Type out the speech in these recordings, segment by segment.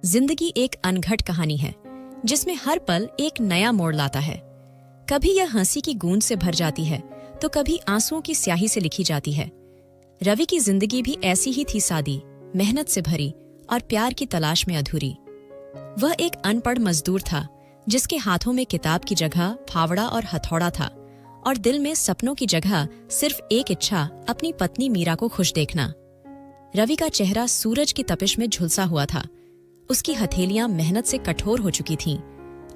जिंदगी एक अनघट कहानी है जिसमें हर पल एक नया मोड़ लाता है। कभी यह हंसी की गूंज से भर जाती है तो कभी आंसुओं की स्याही से लिखी जाती है। रवि की जिंदगी भी ऐसी ही थी, सादी, मेहनत से भरी और प्यार की तलाश में अधूरी। वह एक अनपढ़ मजदूर था जिसके हाथों में किताब की जगह फावड़ा और हथौड़ा था और दिल में सपनों की जगह सिर्फ एक इच्छा, अपनी पत्नी मीरा को खुश देखना। रवि का चेहरा सूरज की तपिश में झुलसा हुआ था। उसकी हथेलियां मेहनत से कठोर हो चुकी थीं,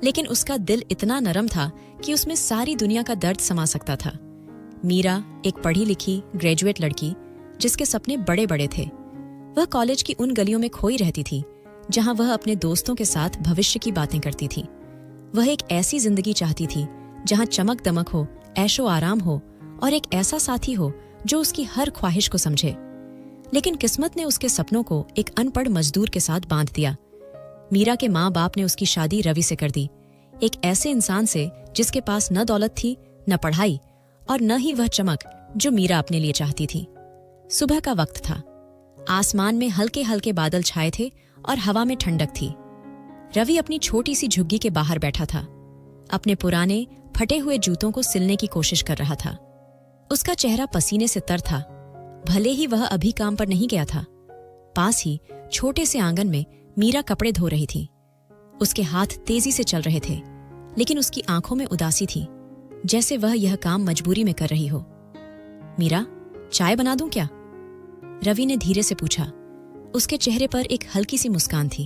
लेकिन उसका दिल इतना नरम था कि उसमें सारी दुनिया का दर्द समा सकता था। मीरा एक पढ़ी लिखी ग्रेजुएट लड़की जिसके सपने बड़े बड़े थे। वह कॉलेज की उन गलियों में खोई रहती थी जहां वह अपने दोस्तों के साथ भविष्य की बातें करती थी। वह एक ऐसी जिंदगी चाहती थी जहां चमक दमक हो, ऐशो आराम हो और एक ऐसा साथी हो जो उसकी हर ख्वाहिश को समझे। लेकिन किस्मत ने उसके सपनों को एक अनपढ़ मजदूर के साथ बांध दिया। मीरा के माँ बाप ने उसकी शादी रवि से कर दी, एक ऐसे इंसान से जिसके पास न दौलत थी, न पढ़ाई और न ही वह चमक जो मीरा अपने लिए चाहती थी। सुबह का वक्त था। आसमान में हल्के हल्के बादल छाए थे और हवा में ठंडक थी। रवि अपनी छोटी सी झुग्गी के बाहर बैठा था, अपने पुराने फटे हुए जूतों को सिलने की कोशिश कर रहा था। उसका चेहरा पसीने से तर था, भले ही वह अभी काम पर नहीं गया था। पास ही छोटे से आंगन में मीरा कपड़े धो रही थी। उसके हाथ तेजी से चल रहे थे, लेकिन उसकी आंखों में उदासी थी, जैसे वह यह काम मजबूरी में कर रही हो। मीरा, चाय बना दूं क्या? रवि ने धीरे से पूछा। उसके चेहरे पर एक हल्की सी मुस्कान थी।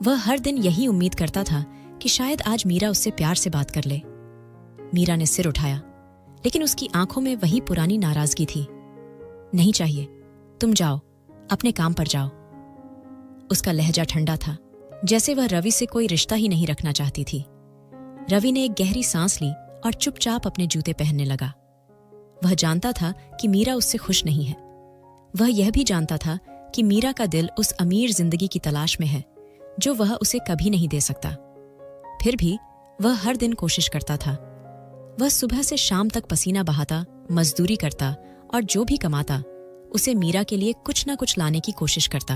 वह हर दिन यही उम्मीद करता था कि शायद आज मीरा उससे प्यार से बात कर ले। मीरा ने सिर उठाया, लेकिन उसकी आंखों में वही पुरानी नाराजगी थी। नहीं चाहिए, तुम जाओ, अपने काम पर जाओ। उसका लहजा ठंडा था, जैसे वह रवि से कोई रिश्ता ही नहीं रखना चाहती थी। रवि ने एक गहरी सांस ली और चुपचाप अपने जूते पहनने लगा। वह जानता था कि मीरा उससे खुश नहीं है। वह यह भी जानता था कि मीरा का दिल उस अमीर जिंदगी की तलाश में है जो वह उसे कभी नहीं दे सकता। फिर भी वह हर दिन कोशिश करता था। वह सुबह से शाम तक पसीना बहाता, मजदूरी करता और जो भी कमाता उसे मीरा के लिए कुछ न कुछ लाने की कोशिश करता।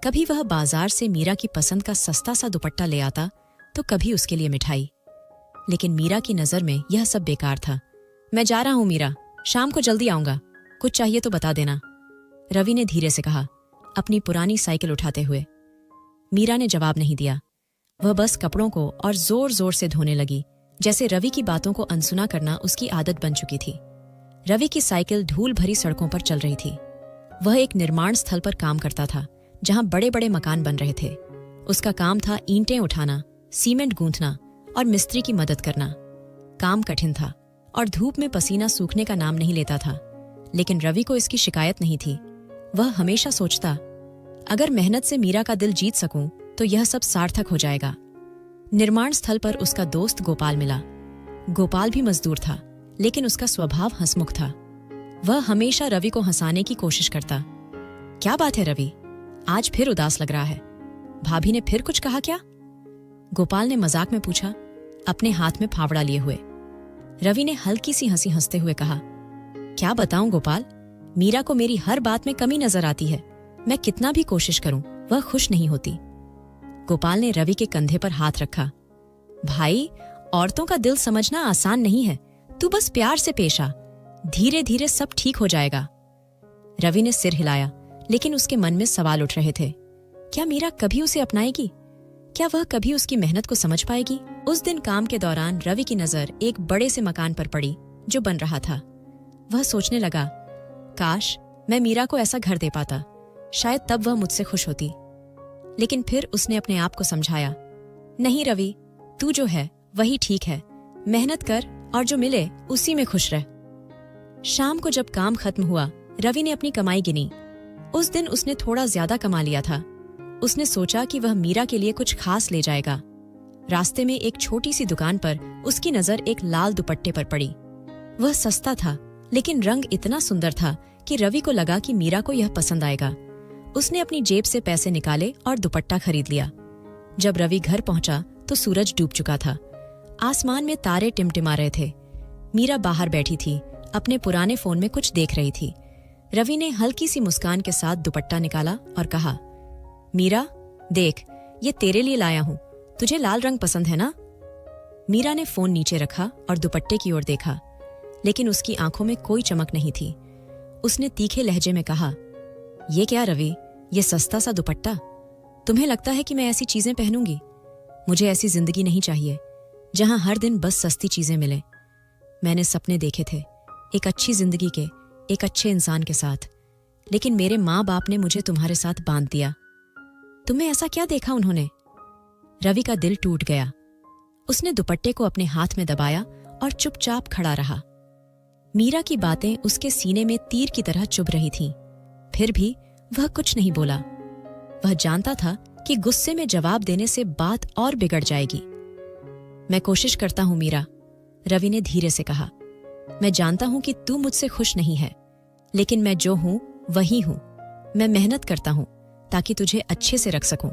कभी वह बाजार से मीरा की पसंद का सस्ता सा दुपट्टा ले आता तो कभी उसके लिए मिठाई। लेकिन मीरा की नजर में यह सब बेकार था। मैं जा रहा हूं मीरा, शाम को जल्दी आऊंगा, कुछ चाहिए तो बता देना, रवि ने धीरे से कहा, अपनी पुरानी साइकिल उठाते हुए। मीरा ने जवाब नहीं दिया। वह बस कपड़ों को और जोर जोर से धोने लगी, जैसे रवि की बातों को अनसुना करना उसकी आदत बन चुकी थी। रवि की साइकिल धूल भरी सड़कों पर चल रही थी। वह एक निर्माण स्थल पर काम करता था जहां बड़े बड़े मकान बन रहे थे। उसका काम था ईंटें उठाना, सीमेंट गूंथना और मिस्त्री की मदद करना। काम कठिन था और धूप में पसीना सूखने का नाम नहीं लेता था, लेकिन रवि को इसकी शिकायत नहीं थी। वह हमेशा सोचता, अगर मेहनत से मीरा का दिल जीत सकूं तो यह सब सार्थक हो जाएगा। निर्माण स्थल पर उसका दोस्त गोपाल मिला। गोपाल भी मजदूर था, लेकिन उसका स्वभाव हंसमुख था। वह हमेशा रवि को हंसाने की कोशिश करता। क्या बात है रवि, आज फिर उदास लग रहा है? भाभी ने फिर कुछ कहा क्या? गोपाल ने मजाक में पूछा, अपने हाथ में फावड़ा लिए हुए। रवि ने हल्की सी हंसी हंसते हुए कहा, क्या बताऊं गोपाल, मीरा को मेरी हर बात में कमी नजर आती है। मैं कितना भी कोशिश करूं, वह खुश नहीं होती। गोपाल ने रवि के कंधे पर हाथ रखा। भाई, औरतों का दिल समझना आसान नहीं है, तू बस प्यार से पेश आ, धीरे धीरे सब ठीक हो जाएगा। रवि ने सिर हिलाया, लेकिन उसके मन में सवाल उठ रहे थे। क्या मीरा कभी उसे अपनाएगी? क्या वह कभी उसकी मेहनत को समझ पाएगी? उस दिन काम के दौरान रवि की नजर एक बड़े से मकान पर पड़ी जो बन रहा था। वह सोचने लगा, काश मैं मीरा को ऐसा घर दे पाता, शायद तब वह मुझसे खुश होती। लेकिन फिर उसने अपने आप को समझाया, नहीं रवि, तू जो है वही ठीक है, मेहनत कर और जो मिले उसी में खुश रह। शाम को जब काम खत्म हुआ, रवि ने अपनी कमाई गिनी। उस दिन उसने थोड़ा ज्यादा कमा लिया था। उसने सोचा कि वह मीरा के लिए कुछ खास ले जाएगा। रास्ते में एक छोटी सी दुकान पर उसकी नजर एक लाल दुपट्टे पर पड़ी। वह सस्ता था, लेकिन रंग इतना सुंदर था कि रवि को लगा कि मीरा को यह पसंद आएगा। उसने अपनी जेब से पैसे निकाले और दुपट्टा खरीद लिया। जब रवि घर पहुंचा तो सूरज डूब चुका था। आसमान में तारे टिमटिमा रहे थे। मीरा बाहर बैठी थी, अपने पुराने फोन में कुछ देख रही थी। रवि ने हल्की सी मुस्कान के साथ दुपट्टा निकाला और कहा, मीरा, देख, ये तेरे लिए लाया हूं। तुझे लाल रंग पसंद है ना? मीरा ने फोन नीचे रखा और दुपट्टे की ओर देखा, लेकिन उसकी आंखों में कोई चमक नहीं थी। उसने तीखे लहजे में कहा, ये क्या रवि, ये सस्ता सा दुपट्टा? तुम्हें लगता है कि मैं ऐसी चीजें पहनूंगी? मुझे ऐसी जिंदगी नहीं चाहिए जहां हर दिन बस सस्ती चीजें मिले। मैंने सपने देखे थे एक अच्छी जिंदगी के, एक अच्छे इंसान के साथ, लेकिन मेरे माँ बाप ने मुझे तुम्हारे साथ बांध दिया। तुम्हें ऐसा क्या देखा उन्होंने? रवि का दिल टूट गया। उसने दुपट्टे को अपने हाथ में दबाया और चुपचाप खड़ा रहा। मीरा की बातें उसके सीने में तीर की तरह चुभ रही थीं। फिर भी वह कुछ नहीं बोला। वह जानता था कि गुस्से में जवाब देने से बात और बिगड़ जाएगी। मैं कोशिश करता हूं मीरा, रवि ने धीरे से कहा। मैं जानता हूं कि तू मुझसे खुश नहीं है, लेकिन मैं जो हूं वही हूं। मैं मेहनत करता हूं ताकि तुझे अच्छे से रख सकूं।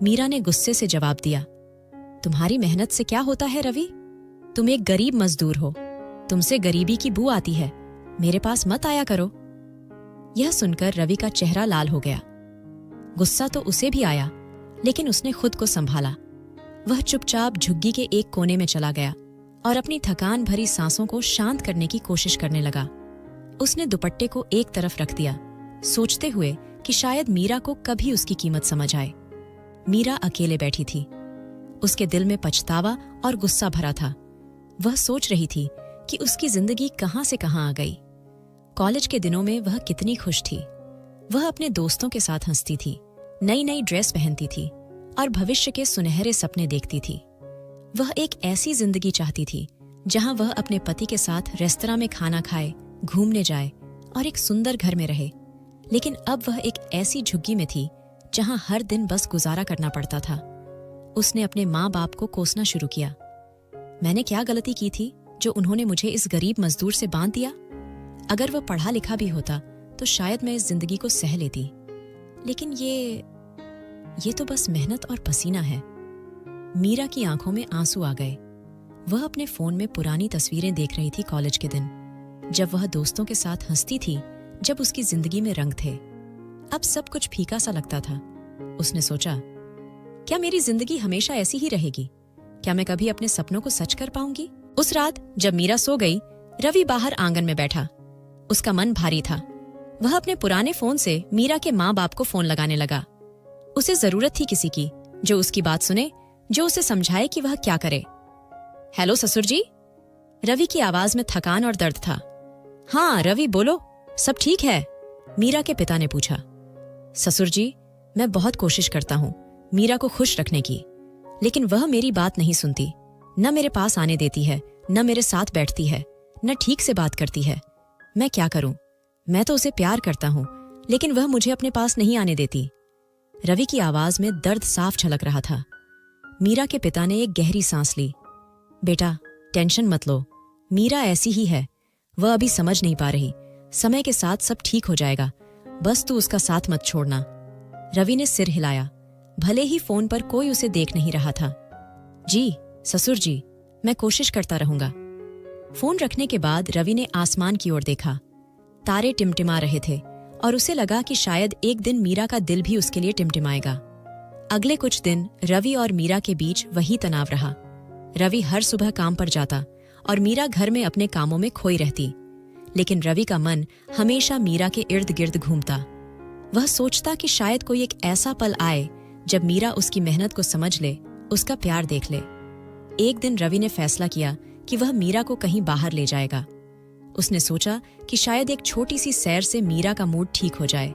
मीरा ने गुस्से से जवाब दिया, तुम्हारी मेहनत से क्या होता है रवि? तुम एक गरीब मजदूर हो, तुमसे गरीबी की बू आती है। मेरे पास मत आया करो। यह सुनकर रवि का चेहरा लाल हो गया। गुस्सा तो उसे भी आया, लेकिन उसने खुद को संभाला। वह चुपचाप झुग्गी के एक कोने में चला गया और अपनी थकान भरी सांसों को शांत करने की कोशिश करने लगा। उसने दुपट्टे को एक तरफ रख दिया, सोचते हुए कि शायद मीरा को कभी उसकी कीमत समझ आए। मीरा अकेले बैठी थी। उसके दिल में पछतावा और गुस्सा भरा था। वह सोच रही थी कि उसकी जिंदगी कहां से कहां आ गई। कॉलेज के दिनों में वह कितनी खुश थी। वह अपने दोस्तों के साथ हंसती थी, नई नई ड्रेस पहनती थी और भविष्य के सुनहरे सपने देखती थी। वह एक ऐसी जिंदगी चाहती थी जहां वह अपने पति के साथ रेस्तरां में खाना खाए, घूमने जाए और एक सुंदर घर में रहे। लेकिन अब वह एक ऐसी झुग्गी में थी जहां हर दिन बस गुजारा करना पड़ता था। उसने अपने माँ बाप को कोसना शुरू किया। मैंने क्या गलती की थी जो उन्होंने मुझे इस गरीब मजदूर से बांध दिया? अगर वह पढ़ा लिखा भी होता तो शायद मैं इस जिंदगी को सह लेती, लेकिन ये तो बस मेहनत और पसीना है। मीरा की आंखों में आंसू आ गए। वह अपने फोन में पुरानी तस्वीरें देख रही थी कॉलेज के दिन, जब वह दोस्तों के साथ हंसती थी, जब उसकी जिंदगी में रंग थे। अब सब कुछ फीका सा लगता था। उसने सोचा, क्या मेरी जिंदगी हमेशा ऐसी ही रहेगी? क्या मैं कभी अपने सपनों को सच कर पाऊंगी? उस रात जब मीरा सो गई, रवि बाहर आंगन में बैठा। उसका मन भारी था। वह अपने पुराने फोन से मीरा के माँ बाप को फोन लगाने लगा। उसे जरूरत थी किसी की जो उसकी बात सुने, जो उसे समझाए कि वह क्या करे। हेलो ससुर जी। रवि की आवाज में थकान और दर्द था। हाँ रवि बोलो, सब ठीक है? मीरा के पिता ने पूछा। ससुर जी, मैं बहुत कोशिश करता हूँ मीरा को खुश रखने की, लेकिन वह मेरी बात नहीं सुनती। न मेरे पास आने देती है, न मेरे साथ बैठती है, न ठीक से बात करती है। मैं क्या करूं? मैं तो उसे प्यार करता हूं, लेकिन वह मुझे अपने पास नहीं आने देती। रवि की आवाज में दर्द साफ झलक रहा था। मीरा के पिता ने एक गहरी सांस ली। बेटा, टेंशन मत लो। मीरा ऐसी ही है। वह अभी समझ नहीं पा रही। समय के साथ सब ठीक हो जाएगा। बस तू उसका साथ मत छोड़ना। रवि ने सिर हिलाया। भले ही फोन पर कोई उसे देख नहीं रहा था। जी ससुर जी, मैं कोशिश करता रहूंगा। फोन रखने के बाद रवि ने आसमान की ओर देखा। तारे टिमटिमा रहे थे और उसे लगा कि शायद एक दिन मीरा का दिल भी उसके लिए टिमटिमाएगा। अगले कुछ दिन रवि और मीरा के बीच वही तनाव रहा। रवि हर सुबह काम पर जाता और मीरा घर में अपने कामों में खोई रहती, लेकिन रवि का मन हमेशा मीरा के इर्द गिर्द घूमता। वह सोचता कि शायद कोई एक ऐसा पल आए जब मीरा उसकी मेहनत को समझ ले, उसका प्यार देख ले। एक दिन रवि ने फैसला किया कि वह मीरा को कहीं बाहर ले जाएगा। उसने सोचा कि शायद एक छोटी सी सैर से मीरा का मूड ठीक हो जाए।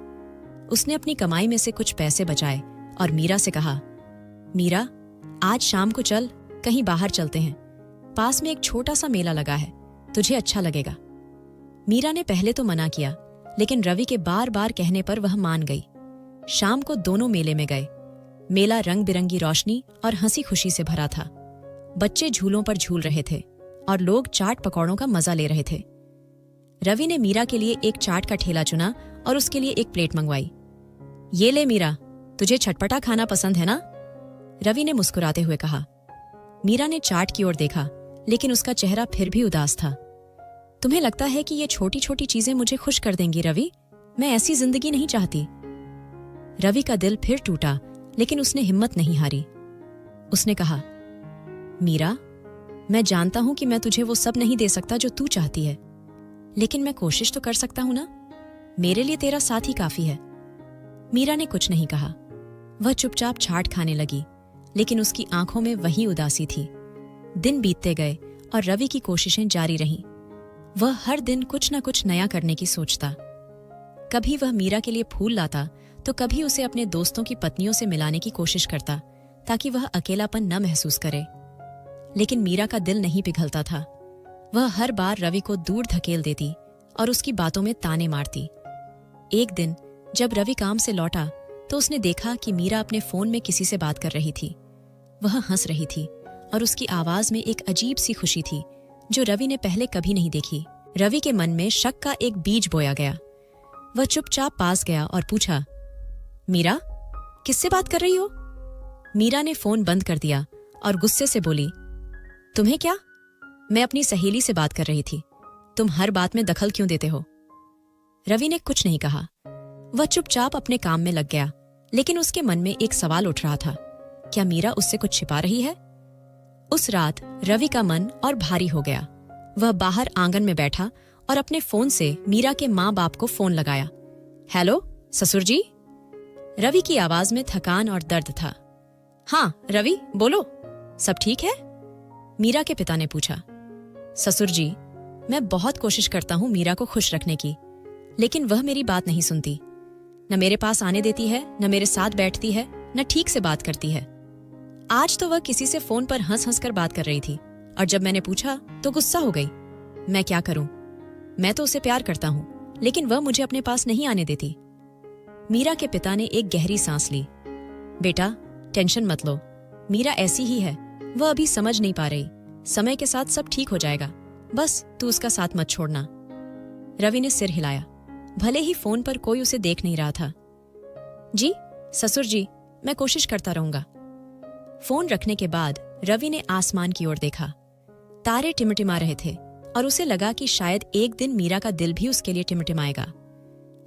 उसने अपनी कमाई में से कुछ पैसे बचाए और मीरा से कहा, मीरा, आज शाम को चल, कहीं बाहर चलते हैं। पास में एक छोटा सा मेला लगा है, तुझे अच्छा लगेगा। मीरा ने पहले तो मना किया, लेकिन रवि के बार बार कहने पर वह मान गई। शाम को दोनों मेले में गए। मेला रंग बिरंगी रोशनी और हंसी खुशी से भरा था। बच्चे झूलों पर झूल रहे थे और लोग चाट पकौड़ों का मजा ले रहे थे। रवि ने मीरा के लिए एक चाट का ठेला चुना और उसके लिए एक प्लेट मंगवाई। ये ले मीरा, तुझे चटपटा खाना पसंद है ना? रवि ने मुस्कुराते हुए कहा। मीरा ने चाट की ओर देखा, लेकिन उसका चेहरा फिर भी उदास था। तुम्हें लगता है कि ये छोटी छोटी चीजें मुझे खुश कर देंगी रवि? मैं ऐसी जिंदगी नहीं चाहती। रवि का दिल फिर टूटा लेकिन उसने हिम्मत नहीं हारी। उसने कहा, मीरा, मैं जानता हूं कि मैं तुझे वो सब नहीं दे सकता जो तू चाहती है, लेकिन मैं कोशिश तो कर सकता हूं ना। मेरे लिए तेरा साथ ही काफी है। मीरा ने कुछ नहीं कहा। वह चुपचाप चाट खाने लगी, लेकिन उसकी आंखों में वही उदासी थी। दिन बीतते गए और रवि की कोशिशें जारी रहीं। वह हर दिन कुछ न कुछ नया करने की सोचता। कभी वह मीरा के लिए फूल लाता, तो कभी उसे अपने दोस्तों की पत्नियों से मिलाने की कोशिश करता, ताकि वह अकेलापन न महसूस करे। लेकिन मीरा का दिल नहीं पिघलता था। वह हर बार रवि को दूर धकेल देती और उसकी बातों में ताने मारती। एक दिन जब रवि काम से लौटा, तो उसने देखा कि मीरा अपने फोन में किसी से बात कर रही थी। वह हंस रही थी और उसकी आवाज में एक अजीब सी खुशी थी, जो रवि ने पहले कभी नहीं देखी। रवि के मन में शक का एक बीज बोया गया। वह चुपचाप पास गया और पूछा, मीरा, किससे बात कर रही हो? मीरा ने फोन बंद कर दिया और गुस्से से बोली, तुम्हें क्या? मैं अपनी सहेली से बात कर रही थी। तुम हर बात में दखल क्यों देते हो? रवि ने कुछ नहीं कहा। वह चुपचाप अपने काम में लग गया, लेकिन उसके मन में एक सवाल उठ रहा था, क्या मीरा उससे कुछ छिपा रही है? उस रात रवि का मन और भारी हो गया। वह बाहर आंगन में बैठा और अपने फोन से मीरा के माँ बाप को फोन लगाया। हेलो ससुर जी? रवि की आवाज में थकान और दर्द था। हाँ रवि, बोलो, सब ठीक है? मीरा के पिता ने पूछा। ससुर जी, मैं बहुत कोशिश करता हूँ मीरा को खुश रखने की, लेकिन वह मेरी बात नहीं सुनती। न मेरे पास आने देती है, न मेरे साथ बैठती है, न ठीक से बात करती है। आज तो वह किसी से फोन पर हंस हंस कर बात कर रही थी, और जब मैंने पूछा तो गुस्सा हो गई। मैं क्या करूं? मैं तो उसे प्यार करता हूं, लेकिन वह मुझे अपने पास नहीं आने देती। मीरा के पिता ने एक गहरी सांस ली। बेटा, टेंशन मत लो, मीरा ऐसी ही है, वह अभी समझ नहीं पा रही। समय के साथ सब ठीक हो जाएगा, बस तू उसका साथ मत छोड़ना। रवि ने सिर हिलाया, भले ही फोन पर कोई उसे देख नहीं रहा था। जी ससुर जी, मैं कोशिश करता रहूंगा। फोन रखने के बाद रवि ने आसमान की ओर देखा। तारे टिमटिमा रहे थे और उसे लगा कि शायद एक दिन मीरा का दिल भी उसके लिए टिमटिमाएगा।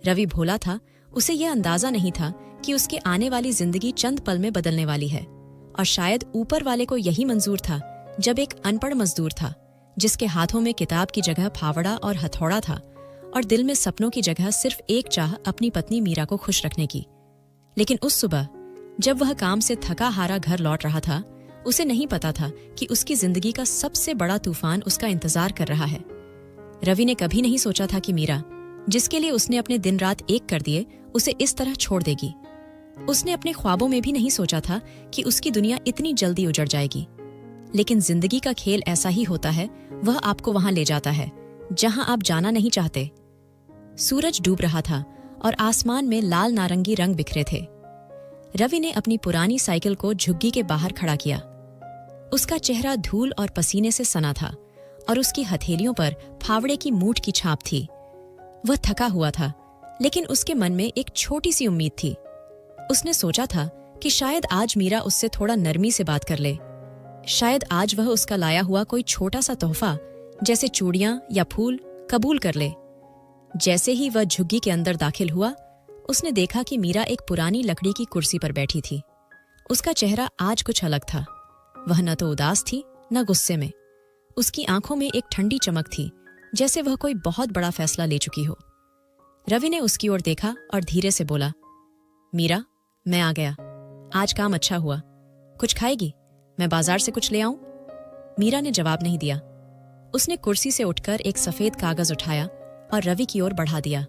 रवि भोला था, उसे यह अंदाजा नहीं था कि उसके आने वाली जिंदगी चंद पल में बदलने वाली है, और शायद ऊपर वाले को यही मंजूर था जब एक अनपढ़ मजदूर था, जिसके हाथों में किताब की जगह फावड़ा और हथौड़ा था, और दिल में सपनों की जगह सिर्फ एक चाह अपनी पत्नी मीरा को खुश रखने की। लेकिन उस सुबह जब वह काम से थका हारा घर लौट रहा था, उसे नहीं पता था कि उसकी जिंदगी का सबसे बड़ा तूफान उसका इंतजार कर रहा है। रवि ने कभी नहीं सोचा था कि मीरा, जिसके लिए उसने अपने दिन रात एक कर दिए, उसे इस तरह छोड़ देगी। उसने अपने ख्वाबों में भी नहीं सोचा था कि उसकी दुनिया इतनी जल्दी उजड़ जाएगी। लेकिन जिंदगी का खेल ऐसा ही होता है, वह आपको वहां ले जाता है जहां आप जाना नहीं चाहते। सूरज डूब रहा था और आसमान में लाल नारंगी रंग बिखरे थे। रवि ने अपनी पुरानी साइकिल को झुग्गी के बाहर खड़ा किया। उसका चेहरा धूल और पसीने से सना था और उसकी हथेलियों पर फावड़े की मूठ की छाप थी। वह थका हुआ था, लेकिन उसके मन में एक छोटी सी उम्मीद थी। उसने सोचा था कि शायद आज मीरा उससे थोड़ा नरमी से बात कर ले। शायद आज वह उसका लाया हुआ कोई छोटा सा तोहफा, जैसे चूड़ियां या फूल, कबूल कर ले। जैसे ही वह झुग्गी के अंदर दाखिल हुआ, उसने देखा कि मीरा एक पुरानी लकड़ी की कुर्सी पर बैठी थी। उसका चेहरा आज कुछ अलग था। वह न तो उदास थी, न गुस्से में। उसकी आंखों में एक ठंडी चमक थी, जैसे वह कोई बहुत बड़ा फैसला ले चुकी हो। रवि ने उसकी ओर देखा और धीरे से बोला, मीरा, मैं आ गया। आज काम अच्छा हुआ। कुछ खाएगी? मैं बाजार से कुछ ले आऊं? मीरा ने जवाब नहीं दिया। उसने कुर्सी से उठकर एक सफेद कागज उठाया और रवि की ओर बढ़ा दिया।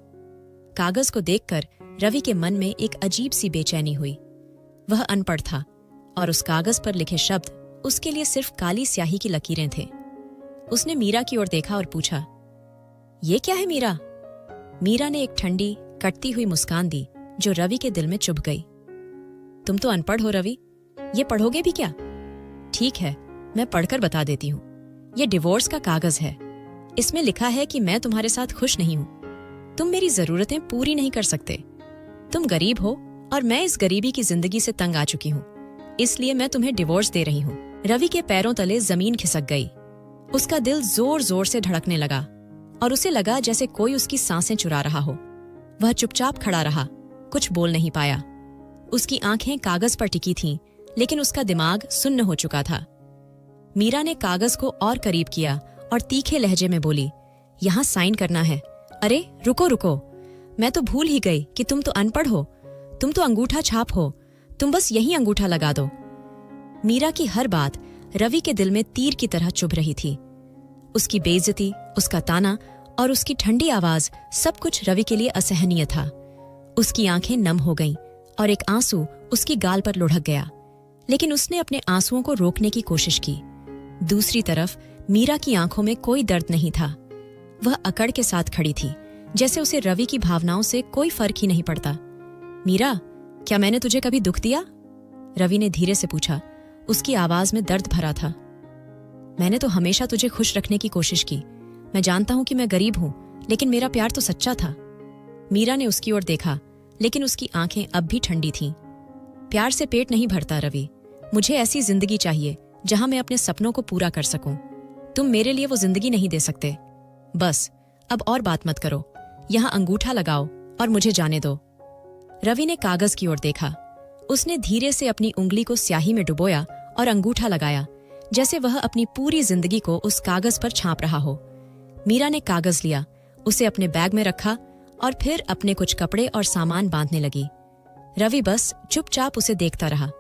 कागज को देखकर रवि के मन में एक अजीब सी बेचैनी हुई। वह अनपढ़ था और उस कागज पर लिखे शब्द उसके लिए सिर्फ काली स्याही की लकीरें थे। उसने मीरा की ओर देखा और पूछा, ये क्या है मीरा? मीरा ने एक ठंडी, कटती हुई मुस्कान दी जो रवि के दिल में चुभ गई। तुम तो अनपढ़ हो रवि, ये पढ़ोगे भी क्या? ठीक है, मैं पढ़कर बता देती हूँ। ये डिवोर्स का कागज है। इसमें लिखा है कि मैं तुम्हारे साथ खुश नहीं हूँ। तुम मेरी जरूरतें पूरी नहीं कर सकते। तुम गरीब हो और मैं इस गरीबी की जिंदगी से तंग आ चुकी हूँ, इसलिए मैं तुम्हें डिवोर्स दे रही हूँ। रवि के पैरों तले जमीन खिसक गई। उसका दिल जोर जोर से धड़कने लगा और उसे लगा जैसे कोई उसकी सांसें चुरा रहा हो। वह चुपचाप खड़ा रहा, कुछ बोल नहीं पाया। उसकी आंखें कागज पर टिकी थीं, लेकिन उसका दिमाग सुन्न हो चुका था। मीरा ने कागज को और करीब किया और तीखे लहजे में बोली, यहाँ साइन करना है। अरे रुको रुको, मैं तो भूल ही गई कि तुम तो अनपढ़ हो, तुम तो अंगूठा छाप हो, तुम बस यही अंगूठा लगा दो। मीरा की हर बात रवि के दिल में तीर की तरह चुभ रही थी। उसकी बेइज्जती, उसका ताना और उसकी ठंडी आवाज सब कुछ रवि के लिए असहनीय था। उसकी आंखें नम हो गईं और एक आंसू उसकी गाल पर लुढ़क गया, लेकिन उसने अपने आंसुओं को रोकने की कोशिश की। दूसरी तरफ मीरा की आंखों में कोई दर्द नहीं था। वह अकड़ के साथ खड़ी थी, जैसे उसे रवि की भावनाओं से कोई फर्क ही नहीं पड़ता। मीरा, क्या मैंने तुझे कभी दुख दिया? रवि ने धीरे से पूछा। उसकी आवाज में दर्द भरा था। मैंने तो हमेशा तुझे खुश रखने की कोशिश की। मैं जानता हूं कि मैं गरीब हूं, लेकिन मेरा प्यार तो सच्चा था। मीरा ने उसकी ओर देखा, लेकिन उसकी आंखें अब भी ठंडी थीं। प्यार से पेट नहीं भरता रवि। मुझे ऐसी जिंदगी चाहिए जहां मैं अपने सपनों को पूरा कर सकूं। तुम मेरे लिए वो जिंदगी नहीं दे सकते। बस अब और बात मत करो, यहां अंगूठा लगाओ और मुझे जाने दो। रवि ने कागज की ओर देखा। उसने धीरे से अपनी उंगली को स्याही में डुबोया और अंगूठा लगाया, जैसे वह अपनी पूरी जिंदगी को उस कागज पर छाप रहा हो। मीरा ने कागज लिया, उसे अपने बैग में रखा और फिर अपने कुछ कपड़े और सामान बांधने लगी। रवि बस चुपचाप उसे देखता रहा।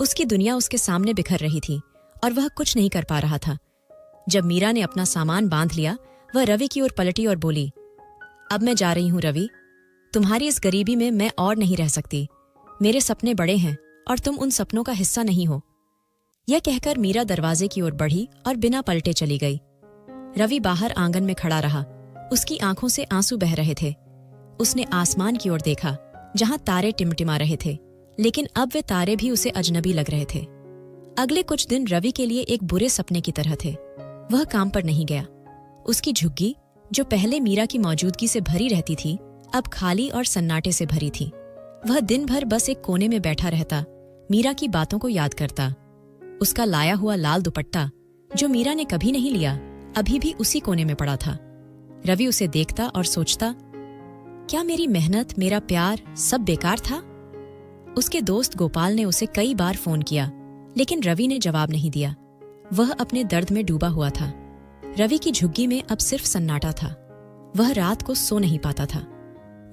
उसकी दुनिया उसके सामने बिखर रही थी और वह कुछ नहीं कर पा रहा था। जब मीरा ने अपना सामान बांध लिया, वह रवि की ओर पलटी और बोली, अब मैं जा रही हूं रवि। तुम्हारी इस गरीबी में मैं और नहीं रह सकती। मेरे सपने बड़े हैं और तुम उन सपनों का हिस्सा नहीं हो। यह कहकर मीरा दरवाजे की ओर बढ़ी और बिना पलटे चली गई। रवि बाहर आंगन में खड़ा रहा। उसकी आंखों से आंसू बह रहे थे। उसने आसमान की ओर देखा, जहां तारे टिमटिमा रहे थे, लेकिन अब वे तारे भी उसे अजनबी लग रहे थे। अगले कुछ दिन रवि के लिए एक बुरे सपने की तरह थे। वह काम पर नहीं गया। उसकी झुग्गी, जो पहले मीरा की मौजूदगी से भरी रहती थी, अब खाली और सन्नाटे से भरी थी। वह दिन भर बस एक कोने में बैठा रहता, मीरा की बातों को याद करता। उसका लाया हुआ लाल दुपट्टा, जो मीरा ने कभी नहीं लिया, अभी भी उसी कोने में पड़ा था। रवि उसे देखता और सोचता, क्या मेरी मेहनत, मेरा प्यार सब बेकार था? उसके दोस्त गोपाल ने उसे कई बार फोन किया, लेकिन रवि ने जवाब नहीं दिया। वह अपने दर्द में डूबा हुआ था। रवि की झुग्गी में अब सिर्फ सन्नाटा था। वह रात को सो नहीं पाता था।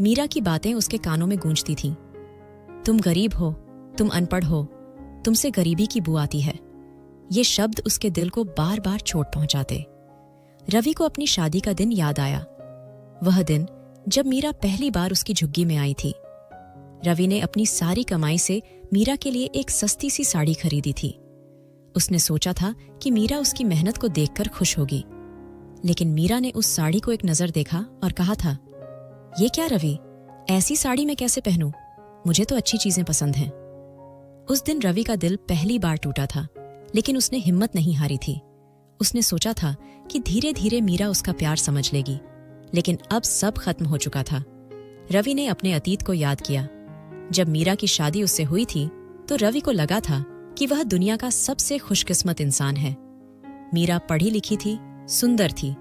मीरा की बातें उसके कानों में गूंजती थीं। तुम गरीब हो, तुम अनपढ़ हो, तुमसे गरीबी की बू आती है। ये शब्द उसके दिल को बार बार चोट पहुंचाते। रवि को अपनी शादी का दिन याद आया। वह दिन जब मीरा पहली बार उसकी झुग्गी में आई थी। रवि ने अपनी सारी कमाई से मीरा के लिए एक सस्ती सी साड़ी खरीदी थी। उसने सोचा था कि मीरा उसकी मेहनत को देखकर खुश होगी, लेकिन मीरा ने उस साड़ी को एक नजर देखा और कहा था, ये क्या रवि, ऐसी साड़ी मैं कैसे पहनूं? मुझे तो अच्छी चीजें पसंद हैं। उस दिन रवि का दिल पहली बार टूटा था, लेकिन उसने हिम्मत नहीं हारी थी। उसने सोचा था कि धीरे धीरे मीरा उसका प्यार समझ लेगी, लेकिन अब सब खत्म हो चुका था। रवि ने अपने अतीत को याद किया। जब मीरा की शादी उससे हुई थी, तो रवि को लगा था कि वह दुनिया का सबसे खुशकिस्मत इंसान है। मीरा पढ़ी लिखी थी, सुंदर थी,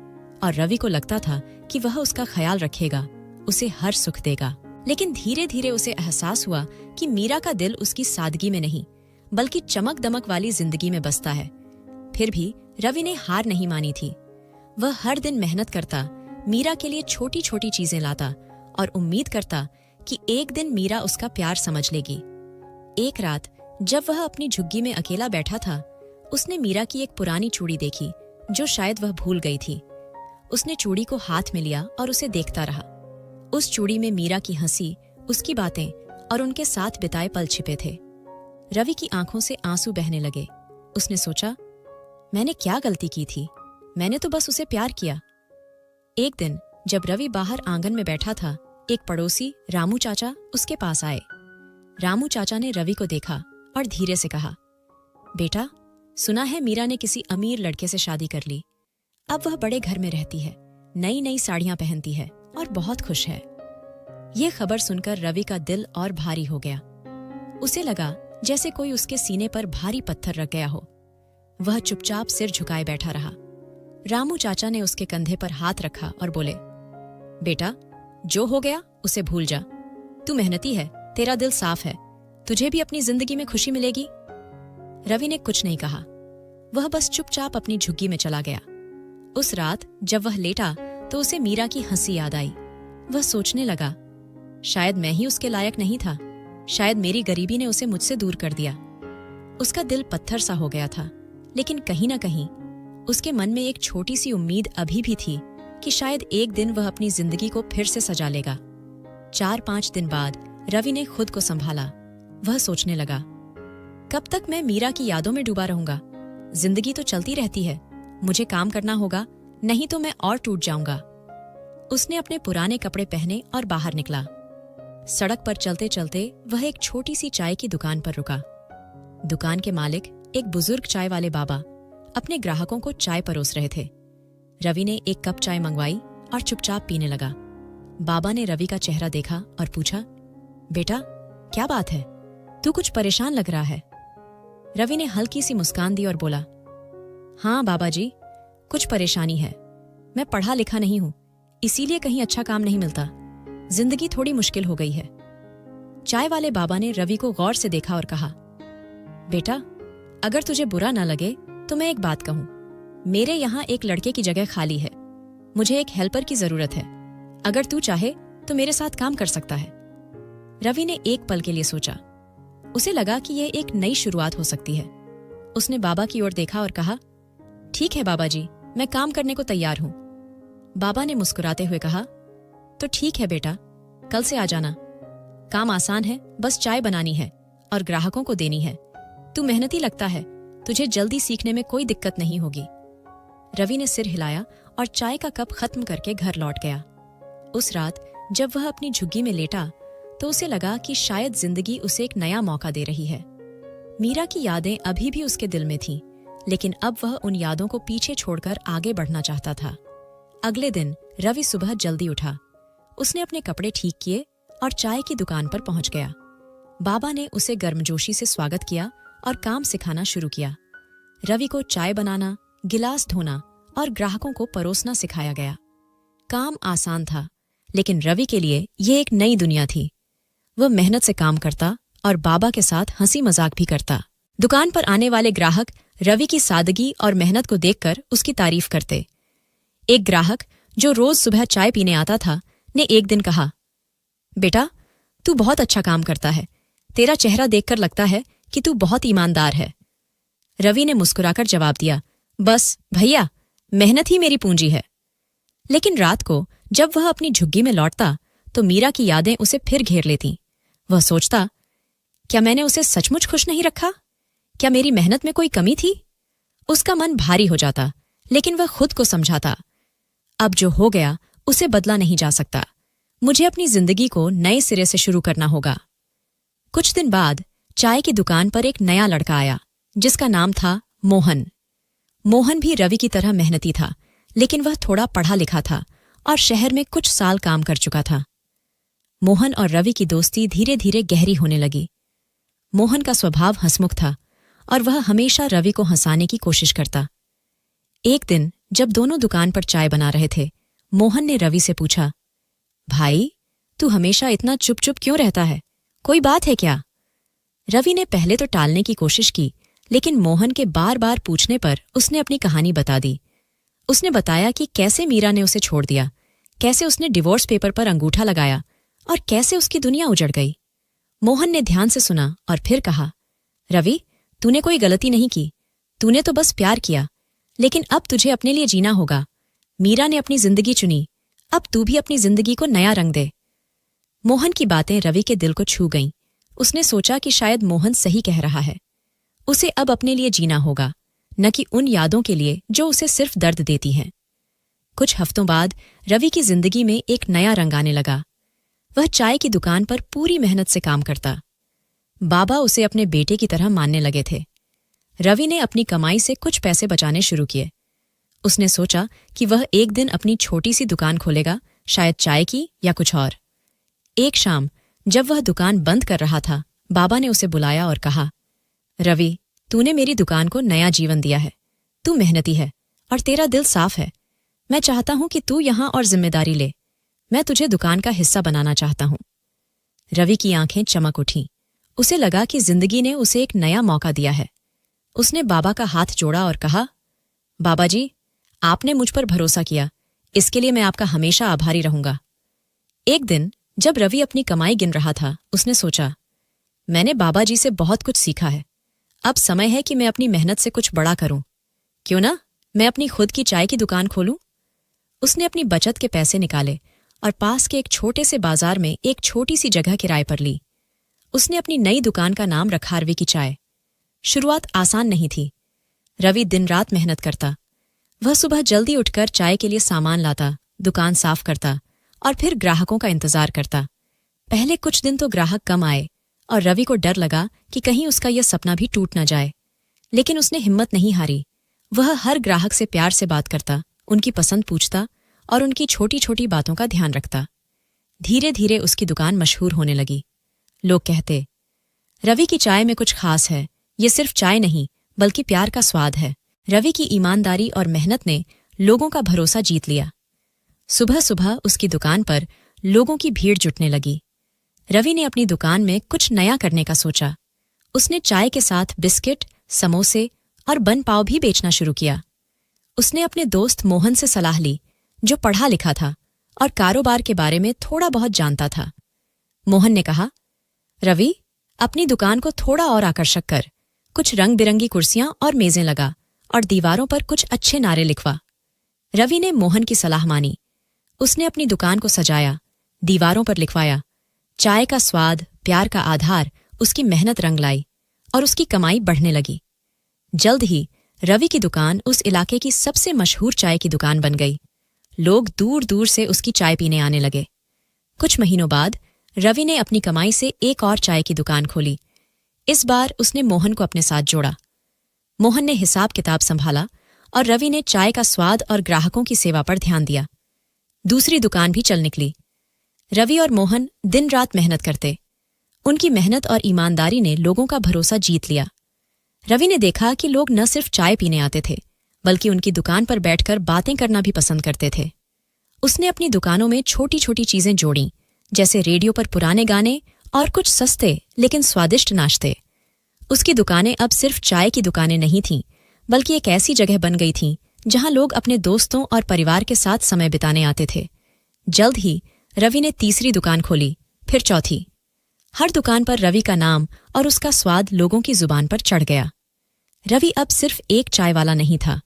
और रवि को लगता था कि वह उसका ख्याल रखेगा, उसे हर सुख देगा। लेकिन धीरे धीरे उसे एहसास हुआ कि मीरा का दिल उसकी सादगी में नहीं, बल्कि चमक दमक वाली जिंदगी में बसता है। फिर भी रवि ने हार नहीं मानी थी। वह हर दिन मेहनत करता, मीरा के लिए छोटी छोटी चीजें लाता और उम्मीद करता कि एक दिन मीरा उसका प्यार समझ लेगी। एक रात जब वह अपनी झुग्गी में अकेला बैठा था, उसने मीरा की एक पुरानी चूड़ी देखी, जो शायद वह भूल गई थी। उसने चूड़ी को हाथ में लिया और उसे देखता रहा। उस चूड़ी में मीरा की हंसी, उसकी बातें और उनके साथ बिताए पल छिपे थे। रवि की आंखों से आंसू बहने लगे। उसने सोचा, मैंने क्या गलती की थी? मैंने तो बस उसे प्यार किया। एक दिन जब रवि बाहर आंगन में बैठा था, एक पड़ोसी रामू चाचा उसके पास आए। रामू चाचा ने रवि को देखा और धीरे से कहा, बेटा, सुना है मीरा ने किसी अमीर लड़के से शादी कर ली। अब वह बड़े घर में रहती है, नई नई साड़ियां पहनती है और बहुत खुश है। ये खबर सुनकर रवि का दिल और भारी हो गया। उसे लगा जैसे कोई उसके सीने पर भारी पत्थर रख गया हो। वह चुपचाप सिर झुकाए बैठा रहा। रामू चाचा ने उसके कंधे पर हाथ रखा और बोले, बेटा, जो हो गया उसे भूल जा। तू मेहनती है, तेरा दिल साफ है, तुझे भी अपनी जिंदगी में खुशी मिलेगी? रवि ने कुछ नहीं कहा। वह बस चुपचाप अपनी झुग्गी में चला गया। उस रात जब वह लेटा तो उसे मीरा की हंसी याद आई। वह सोचने लगा, शायद मैं ही उसके लायक नहीं था। शायद मेरी गरीबी ने उसे मुझसे दूर कर दिया। उसका दिल पत्थर सा हो गया था, लेकिन कहीं ना कहीं उसके मन में एक छोटी सी उम्मीद अभी भी थी कि शायद एक दिन वह अपनी जिंदगी को फिर से सजा लेगा। 4-5 दिन बाद रवि ने खुद को संभाला। वह सोचने लगा, कब तक मैं मीरा की यादों में डूबा रहूंगा? जिंदगी तो चलती रहती है, मुझे काम करना होगा, नहीं तो मैं और टूट जाऊंगा। उसने अपने पुराने कपड़े पहने और बाहर निकला। सड़क पर चलते चलते वह एक छोटी सी चाय की दुकान पर रुका। दुकान के मालिक, एक बुजुर्ग चाय वाले बाबा, अपने ग्राहकों को चाय परोस रहे थे। रवि ने एक कप चाय मंगवाई और चुपचाप पीने लगा। बाबा ने रवि का चेहरा देखा और पूछा, बेटा क्या बात है, तू कुछ परेशान लग रहा है? रवि ने हल्की सी मुस्कान दी और बोला, हाँ बाबा जी, कुछ परेशानी है। मैं पढ़ा लिखा नहीं हूं, इसीलिए कहीं अच्छा काम नहीं मिलता। जिंदगी थोड़ी मुश्किल हो गई है। चाय वाले बाबा ने रवि को गौर से देखा और कहा, बेटा अगर तुझे बुरा ना लगे तो मैं एक बात कहूं। मेरे यहाँ एक लड़के की जगह खाली है। मुझे एक हेल्पर की जरूरत है। अगर तू चाहे तो मेरे साथ काम कर सकता है। रवि ने एक पल के लिए सोचा। उसे लगा कि यह एक नई शुरुआत हो सकती है। उसने बाबा की ओर देखा और कहा, ठीक है बाबा जी, मैं काम करने को तैयार हूं। बाबा ने मुस्कुराते हुए कहा, तो ठीक है बेटा, कल से आ जाना। काम आसान है, बस चाय बनानी है और ग्राहकों को देनी है। तू मेहनती लगता है, तुझे जल्दी सीखने में कोई दिक्कत नहीं होगी। रवि ने सिर हिलाया और चाय का कप खत्म करके घर लौट गया। उस रात जब वह अपनी झुग्गी में लेटा तो उसे लगा कि शायद जिंदगी उसे एक नया मौका दे रही है। मीरा की यादें अभी भी उसके दिल में थीं, लेकिन अब वह उन यादों को पीछे छोड़कर आगे बढ़ना चाहता था। अगले दिन रवि सुबह जल्दी उठा। उसने अपने कपड़े ठीक किए और चाय की दुकान पर पहुंच गया। बाबा ने उसे गर्मजोशी से स्वागत किया और काम सिखाना शुरू किया। रवि को चाय बनाना, गिलास धोना और ग्राहकों को परोसना सिखाया गया। काम आसान था, लेकिन रवि के लिए ये एक नई दुनिया थी। वह मेहनत से काम करता और बाबा के साथ हंसी मजाक भी करता। दुकान पर आने वाले ग्राहक रवि की सादगी और मेहनत को देखकर उसकी तारीफ करते। एक ग्राहक जो रोज सुबह चाय पीने आता था ने एक दिन कहा, बेटा तू बहुत अच्छा काम करता है। तेरा चेहरा देखकर लगता है कि तू बहुत ईमानदार है। रवि ने मुस्कुराकर जवाब दिया, बस भैया, मेहनत ही मेरी पूंजी है। लेकिन रात को जब वह अपनी झुग्गी में लौटता तो मीरा की यादें उसे फिर घेर लेतीं। वह सोचता, क्या मैंने उसे सचमुच खुश नहीं रखा? क्या मेरी मेहनत में कोई कमी थी? उसका मन भारी हो जाता, लेकिन वह खुद को समझाता, अब जो हो गया उसे बदला नहीं जा सकता। मुझे अपनी जिंदगी को नए सिरे से शुरू करना होगा। कुछ दिन बाद चाय की दुकान पर एक नया लड़का आया, जिसका नाम था मोहन। मोहन भी रवि की तरह मेहनती था, लेकिन वह थोड़ा पढ़ा लिखा था और शहर में कुछ साल काम कर चुका था। मोहन और रवि की दोस्ती धीरे धीरे गहरी होने लगी। मोहन का स्वभाव हंसमुख था और वह हमेशा रवि को हंसाने की कोशिश करता। एक दिन जब दोनों दुकान पर चाय बना रहे थे, मोहन ने रवि से पूछा, भाई तू हमेशा इतना चुप चुप क्यों रहता है? कोई बात है क्या? रवि ने पहले तो टालने की कोशिश की, लेकिन मोहन के बार बार पूछने पर उसने अपनी कहानी बता दी। उसने बताया कि कैसे मीरा ने उसे छोड़ दिया, कैसे उसने डिवोर्स पेपर पर अंगूठा लगाया और कैसे उसकी दुनिया उजड़ गई। मोहन ने ध्यान से सुना और फिर कहा, रवि तूने कोई गलती नहीं की, तूने तो बस प्यार किया, लेकिन अब तुझे अपने लिए जीना होगा। मीरा ने अपनी जिंदगी चुनी, अब तू भी अपनी जिंदगी को नया रंग दे। मोहन की बातें रवि के दिल को छू गईं। उसने सोचा कि शायद मोहन सही कह रहा है। उसे अब अपने लिए जीना होगा, न कि उन यादों के लिए जो उसे सिर्फ दर्द देती हैं। कुछ हफ्तों बाद रवि की जिंदगी में एक नया रंग आने लगा। वह चाय की दुकान पर पूरी मेहनत से काम करता। बाबा उसे अपने बेटे की तरह मानने लगे थे। रवि ने अपनी कमाई से कुछ पैसे बचाने शुरू किए। उसने सोचा कि वह एक दिन अपनी छोटी सी दुकान खोलेगा, शायद चाय की या कुछ और। एक शाम जब वह दुकान बंद कर रहा था, बाबा ने उसे बुलाया और कहा, रवि तूने मेरी दुकान को नया जीवन दिया है। तू मेहनती है और तेरा दिल साफ है। मैं चाहता हूं कि तू यहां और जिम्मेदारी ले। मैं तुझे दुकान का हिस्सा बनाना चाहता हूं। रवि की आंखें चमक उठीं। उसे लगा कि जिंदगी ने उसे एक नया मौका दिया है। उसने बाबा का हाथ जोड़ा और कहा, बाबा जी, आपने मुझ पर भरोसा किया, इसके लिए मैं आपका हमेशा आभारी रहूंगा। एक दिन जब रवि अपनी कमाई गिन रहा था, उसने सोचा, मैंने बाबा जी से बहुत कुछ सीखा है। अब समय है कि मैं अपनी मेहनत से कुछ बड़ा करूं। क्यों ना मैं अपनी खुद की चाय की दुकान खोलूं? उसने अपनी बचत के पैसे निकाले और पास के एक छोटे से बाजार में एक छोटी सी जगह किराए पर ली। उसने अपनी नई दुकान का नाम रखा रवि की चाय। शुरुआत आसान नहीं थी। रवि दिन रात मेहनत करता। वह सुबह जल्दी उठकर चाय के लिए सामान लाता, दुकान साफ करता और फिर ग्राहकों का इंतजार करता। पहले कुछ दिन तो ग्राहक कम आए और रवि को डर लगा कि कहीं उसका यह सपना भी टूट न जाए। लेकिन उसने हिम्मत नहीं हारी। वह हर ग्राहक से प्यार से बात करता, उनकी पसंद पूछता और उनकी छोटी छोटी बातों का ध्यान रखता। धीरे धीरे उसकी दुकान मशहूर होने लगी। लोग कहते, रवि की चाय में कुछ खास है, ये सिर्फ चाय नहीं बल्कि प्यार का स्वाद है। रवि की ईमानदारी और मेहनत ने लोगों का भरोसा जीत लिया। सुबह सुबह उसकी दुकान पर लोगों की भीड़ जुटने लगी। रवि ने अपनी दुकान में कुछ नया करने का सोचा। उसने चाय के साथ बिस्किट, समोसे और बन पाव भी बेचना शुरू किया। उसने अपने दोस्त मोहन से सलाह ली, जो पढ़ा लिखा था और कारोबार के बारे में थोड़ा बहुत जानता था। मोहन ने कहा, रवि, अपनी दुकान को थोड़ा और आकर्षक कर, कुछ रंग बिरंगी कुर्सियां और मेजें लगा और दीवारों पर कुछ अच्छे नारे लिखवा। रवि ने मोहन की सलाह मानी। उसने अपनी दुकान को सजाया, दीवारों पर लिखवाया। चाय का स्वाद, प्यार का आधार उसकी मेहनत रंग लाई और उसकी कमाई बढ़ने लगी। जल्द ही रवि की दुकान उस इलाके की सबसे मशहूर चाय की दुकान बन गई। लोग दूर दूर से उसकी चाय पीने आने लगे। कुछ महीनों बाद रवि ने अपनी कमाई से एक और चाय की दुकान खोली। इस बार उसने मोहन को अपने साथ जोड़ा। मोहन ने हिसाब किताब संभाला और रवि ने चाय का स्वाद और ग्राहकों की सेवा पर ध्यान दिया। दूसरी दुकान भी चल निकली। रवि और मोहन दिन रात मेहनत करते। उनकी मेहनत और ईमानदारी ने लोगों का भरोसा जीत लिया। रवि ने देखा कि लोग न सिर्फ चाय पीने आते थे, बल्कि उनकी दुकान पर बैठकर बातें करना भी पसंद करते थे। उसने अपनी दुकानों में छोटी छोटी चीजें जोड़ी, जैसे रेडियो पर पुराने गाने और कुछ सस्ते लेकिन स्वादिष्ट नाश्ते। उसकी दुकानें अब सिर्फ चाय की दुकानें नहीं थीं, बल्कि एक ऐसी जगह बन गई थीं जहां लोग अपने दोस्तों और परिवार के साथ समय बिताने आते थे। जल्द ही रवि ने तीसरी दुकान खोली, फिर चौथी। हर दुकान पर रवि का नाम और उसका स्वाद लोगों की जुबान पर चढ़ गया। रवि अब सिर्फ एक चाय वाला नहीं था,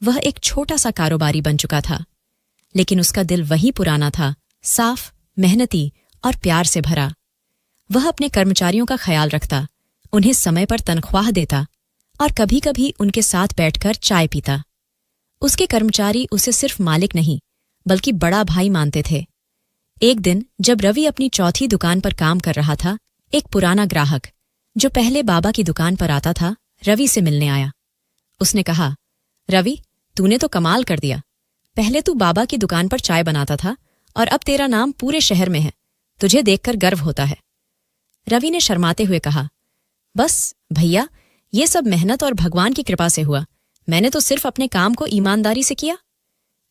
वह एक छोटा सा कारोबारी बन चुका था। लेकिन उसका दिल वही पुराना था, साफ, मेहनती और प्यार से भरा। वह अपने कर्मचारियों का ख्याल रखता, उन्हें समय पर तनख्वाह देता और कभी कभी उनके साथ बैठकर चाय पीता। उसके कर्मचारी उसे सिर्फ मालिक नहीं, बल्कि बड़ा भाई मानते थे। एक दिन जब रवि अपनी चौथी दुकान पर काम कर रहा था, एक पुराना ग्राहक, जो पहले बाबा की दुकान पर आता था, रवि से मिलने आया। उसने कहा, रवि, तूने तो कमाल कर दिया। पहले तू बाबा की दुकान पर चाय बनाता था और अब तेरा नाम पूरे शहर में है। तुझे देखकर गर्व होता है। रवि ने शर्माते हुए कहा, बस भैया, ये सब मेहनत और भगवान की कृपा से हुआ। मैंने तो सिर्फ अपने काम को ईमानदारी से किया।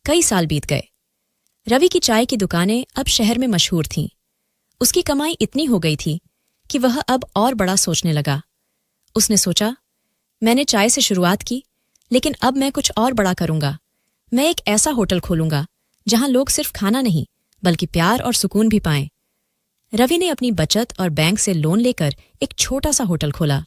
कई साल बीत गए। रवि की चाय की दुकानें अब शहर में मशहूर थीं। उसकी कमाई इतनी हो गई थी कि वह अब और बड़ा सोचने लगा। उसने सोचा, मैंने चाय से शुरुआत की, लेकिन अब मैं कुछ और बड़ा करूंगा। मैं एक ऐसा होटल खोलूंगा जहां लोग सिर्फ खाना नहीं, बल्कि प्यार और सुकून भी पाएं। रवि ने अपनी बचत और बैंक से लोन लेकर एक छोटा सा होटल खोला।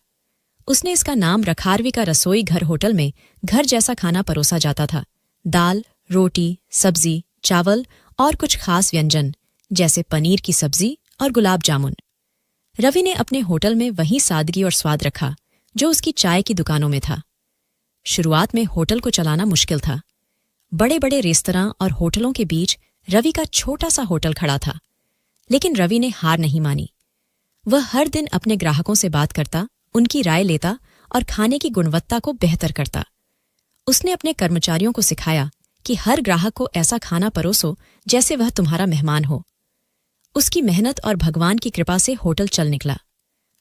उसने इसका नाम रखा रवि का रसोई घर। होटल में घर जैसा खाना परोसा जाता था। दाल, रोटी, सब्जी, चावल और कुछ खास व्यंजन, जैसे पनीर की सब्जी और गुलाब जामुन। रवि ने अपने होटल में वही सादगी और स्वाद रखा जो उसकी चाय की दुकानों में था। शुरुआत में होटल को चलाना मुश्किल था। बड़े बड़े रेस्तरां और होटलों के बीच रवि का छोटा सा होटल खड़ा था। लेकिन रवि ने हार नहीं मानी। वह हर दिन अपने ग्राहकों से बात करता, उनकी राय लेता और खाने की गुणवत्ता को बेहतर करता। उसने अपने कर्मचारियों को सिखाया कि हर ग्राहक को ऐसा खाना परोसो जैसे वह तुम्हारा मेहमान हो। उसकी मेहनत और भगवान की कृपा से होटल चल निकला।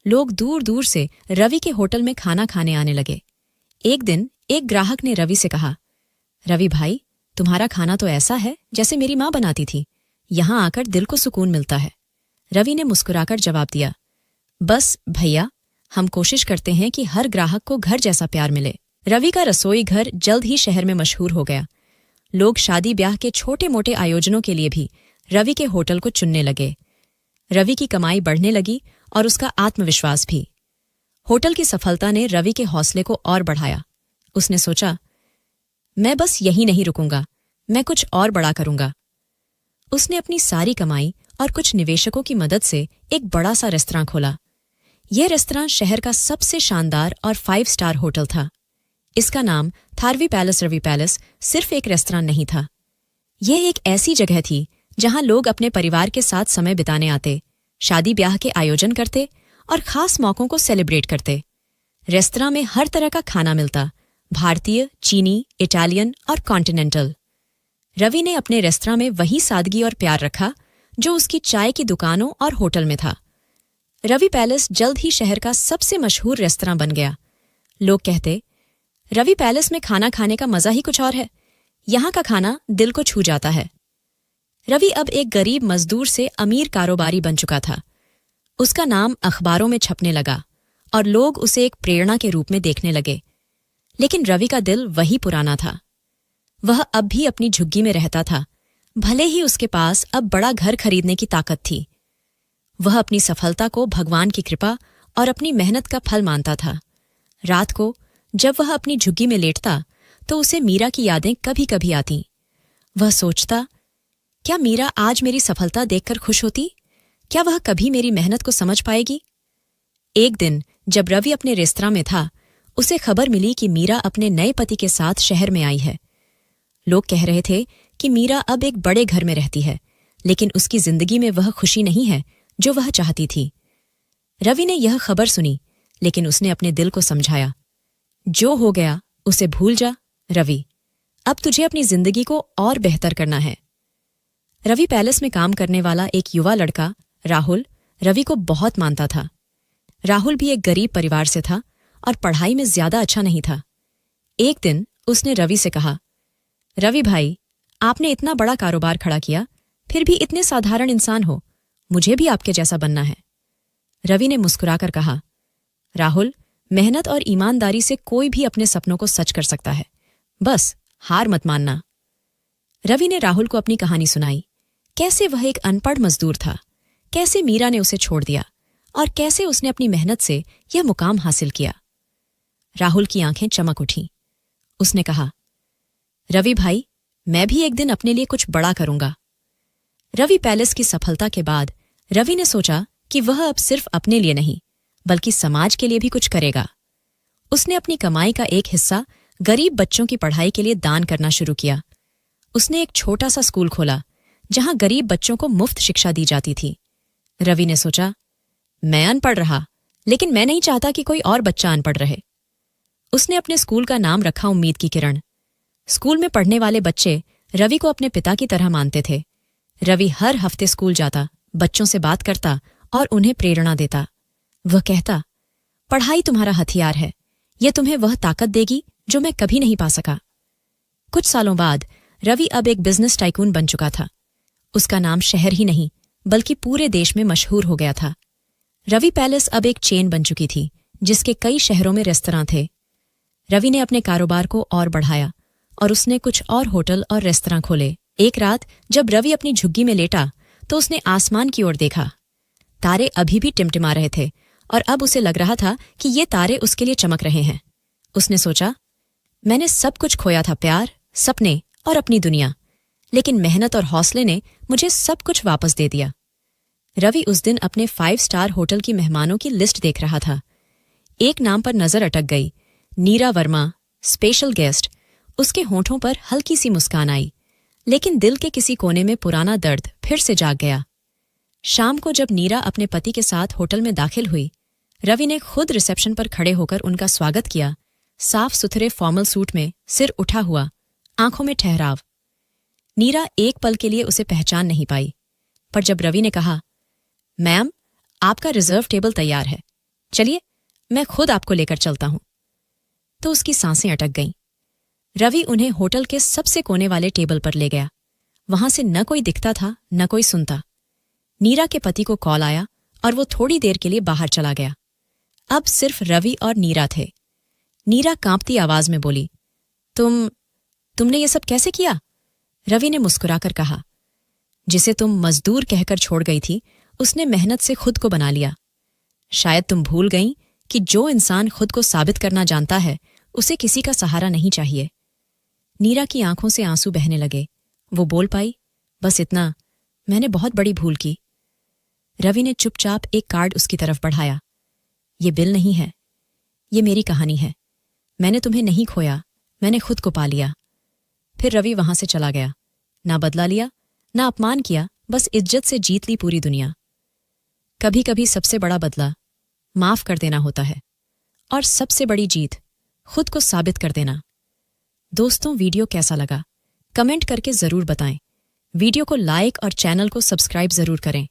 लोग दूर दूर से रवि के होटल में खाना खाने आने लगे। एक दिन एक ग्राहक ने रवि से कहा, रवि भाई, तुम्हारा खाना तो ऐसा है जैसे मेरी माँ बनाती थी। यहां आकर दिल को सुकून मिलता है। रवि ने मुस्कुराकर जवाब दिया, बस भैया, हम कोशिश करते हैं कि हर ग्राहक को घर जैसा प्यार मिले। रवि का रसोई घर जल्द ही शहर में मशहूर हो गया। लोग शादी ब्याह के छोटे मोटे आयोजनों के लिए भी रवि के होटल को चुनने लगे। रवि की कमाई बढ़ने लगी और उसका आत्मविश्वास भी। होटल की सफलता ने रवि के हौसले को और बढ़ाया। उसने सोचा, मैं बस यहीं नहीं रुकूंगा, मैं कुछ और बड़ा करूंगा। उसने अपनी सारी कमाई और कुछ निवेशकों की मदद से एक बड़ा सा रेस्तरां खोला। यह रेस्तरां शहर का सबसे शानदार और 5 स्टार होटल था। इसका नाम थारवी पैलेस रवि पैलेस सिर्फ एक रेस्तरां नहीं था। यह एक ऐसी जगह थी जहां लोग अपने परिवार के साथ समय बिताने आते, शादी ब्याह के आयोजन करते और खास मौकों को सेलिब्रेट करते। रेस्तरां में हर तरह का खाना मिलता, भारतीय, चीनी, इटालियन और कॉन्टिनेंटल। रवि ने अपने रेस्तरां में वही सादगी और प्यार रखा जो उसकी चाय की दुकानों और होटल में था। रवि पैलेस जल्द ही शहर का सबसे मशहूर रेस्तरां बन गया। लोग कहते, रवि पैलेस में खाना खाने का मजा ही कुछ और है। यहां का खाना दिल को छू जाता है। रवि अब एक गरीब मजदूर से अमीर कारोबारी बन चुका था। उसका नाम अखबारों में छपने लगा और लोग उसे एक प्रेरणा के रूप में देखने लगे। लेकिन रवि का दिल वही पुराना था। वह अब भी अपनी झुग्गी में रहता था, भले ही उसके पास अब बड़ा घर खरीदने की ताकत थी। वह अपनी सफलता को भगवान की कृपा और अपनी मेहनत का फल मानता था। रात को जब वह अपनी झुग्गी में लेटता तो उसे मीरा की यादें कभी कभी आतीं। वह सोचता, क्या मीरा आज मेरी सफलता देखकर खुश होती? क्या वह कभी मेरी मेहनत को समझ पाएगी? एक दिन जब रवि अपने रेस्तरां में था, उसे खबर मिली कि मीरा अपने नए पति के साथ शहर में आई है। लोग कह रहे थे कि मीरा अब एक बड़े घर में रहती है, लेकिन उसकी जिंदगी में वह खुशी नहीं है जो वह चाहती थी। रवि ने यह खबर सुनी, लेकिन उसने अपने दिल को समझाया, जो हो गया उसे भूल जा रवि, अब तुझे अपनी जिंदगी को और बेहतर करना है। रवि पैलेस में काम करने वाला एक युवा लड़का राहुल रवि को बहुत मानता था। राहुल भी एक गरीब परिवार से था और पढ़ाई में ज्यादा अच्छा नहीं था। एक दिन उसने रवि से कहा, रवि भाई, आपने इतना बड़ा कारोबार खड़ा किया, फिर भी इतने साधारण इंसान हो, मुझे भी आपके जैसा बनना है। रवि ने मुस्कुराकर कहा, राहुल, मेहनत और ईमानदारी से कोई भी अपने सपनों को सच कर सकता है, बस हार मत मानना। रवि ने राहुल को अपनी कहानी सुनाई, कैसे वह एक अनपढ़ मजदूर था, कैसे मीरा ने उसे छोड़ दिया और कैसे उसने अपनी मेहनत से यह मुकाम हासिल किया। राहुल की आंखें चमक उठीं। उसने कहा, रवि भाई, मैं भी एक दिन अपने लिए कुछ बड़ा करूंगा। रवि पैलेस की सफलता के बाद रवि ने सोचा कि वह अब सिर्फ अपने लिए नहीं, बल्कि समाज के लिए भी कुछ करेगा। उसने अपनी कमाई का एक हिस्सा गरीब बच्चों की पढ़ाई के लिए दान करना शुरू किया। उसने एक छोटा सा स्कूल खोला जहां गरीब बच्चों को मुफ्त शिक्षा दी जाती थी। रवि ने सोचा, मैं अनपढ़ रहा, लेकिन मैं नहीं चाहता कि कोई और बच्चा अनपढ़ रहे। उसने अपने स्कूल का नाम रखा उम्मीद की किरण। स्कूल में पढ़ने वाले बच्चे रवि को अपने पिता की तरह मानते थे। रवि हर हफ्ते स्कूल जाता, बच्चों से बात करता और उन्हें प्रेरणा देता। वह कहता, पढ़ाई तुम्हारा हथियार है, यह तुम्हें वह ताकत देगी जो मैं कभी नहीं पा सका। कुछ सालों बाद रवि अब एक बिजनेस टाइकून बन चुका था। उसका नाम शहर ही नहीं बल्कि पूरे देश में मशहूर हो गया था। रवि पैलेस अब एक चेन बन चुकी थी जिसके कई शहरों में रेस्तरां थे। रवि ने अपने कारोबार को और बढ़ाया और उसने कुछ और होटल और रेस्तरां खोले। एक रात जब रवि अपनी झुग्गी में लेटा तो उसने आसमान की ओर देखा। तारे अभी भी टिमटिमा रहे थे और अब उसे लग रहा था कि ये तारे उसके लिए चमक रहे हैं। उसने सोचा, मैंने सब कुछ खोया था, प्यार, सपने और अपनी दुनिया, लेकिन मेहनत और हौसले ने मुझे सब कुछ वापस दे दिया। रवि उस दिन अपने 5 स्टार होटल की मेहमानों की लिस्ट देख रहा था। एक नाम पर नजर अटक गई, नीरा वर्मा, स्पेशल गेस्ट। उसके होंठों पर हल्की सी मुस्कान आई, लेकिन दिल के किसी कोने में पुराना दर्द फिर से जाग गया। शाम को जब नीरा अपने पति के साथ होटल में दाखिल हुई, रवि ने खुद रिसेप्शन पर खड़े होकर उनका स्वागत किया। साफ सुथरे फॉर्मल सूट में, सिर उठा हुआ, आंखों में ठहराव। नीरा एक पल के लिए उसे पहचान नहीं पाई, पर जब रवि ने कहा, मैम, आपका रिजर्व टेबल तैयार है, चलिए मैं खुद आपको लेकर चलता हूं, तो उसकी सांसें अटक गईं। रवि उन्हें होटल के सबसे कोने वाले टेबल पर ले गया। वहां से न कोई दिखता था न कोई सुनता। नीरा के पति को कॉल आया और वो थोड़ी देर के लिए बाहर चला गया। अब सिर्फ रवि और नीरा थे। नीरा कांपती आवाज में बोली, तुमने ये सब कैसे किया? रवि ने मुस्कुराकर कहा, जिसे तुम मजदूर कहकर छोड़ गई थी उसने मेहनत से खुद को बना लिया। शायद तुम भूल गईं कि जो इंसान खुद को साबित करना जानता है उसे किसी का सहारा नहीं चाहिए। नीरा की आंखों से आंसू बहने लगे। वो बोल पाई, बस इतना, मैंने बहुत बड़ी भूल की। रवि ने चुपचाप एक कार्ड उसकी तरफ बढ़ाया। ये बिल नहीं है, ये मेरी कहानी है। मैंने तुम्हें नहीं खोया, मैंने खुद को पा लिया। फिर रवि वहां से चला गया। ना बदला लिया, ना अपमान किया, बस इज्जत से जीत ली पूरी दुनिया। कभी कभी सबसे बड़ा बदला माफ कर देना होता है, और सबसे बड़ी जीत खुद को साबित कर देना। दोस्तों, वीडियो कैसा लगा कमेंट करके जरूर बताएं। वीडियो को लाइक और चैनल को सब्सक्राइब जरूर करें।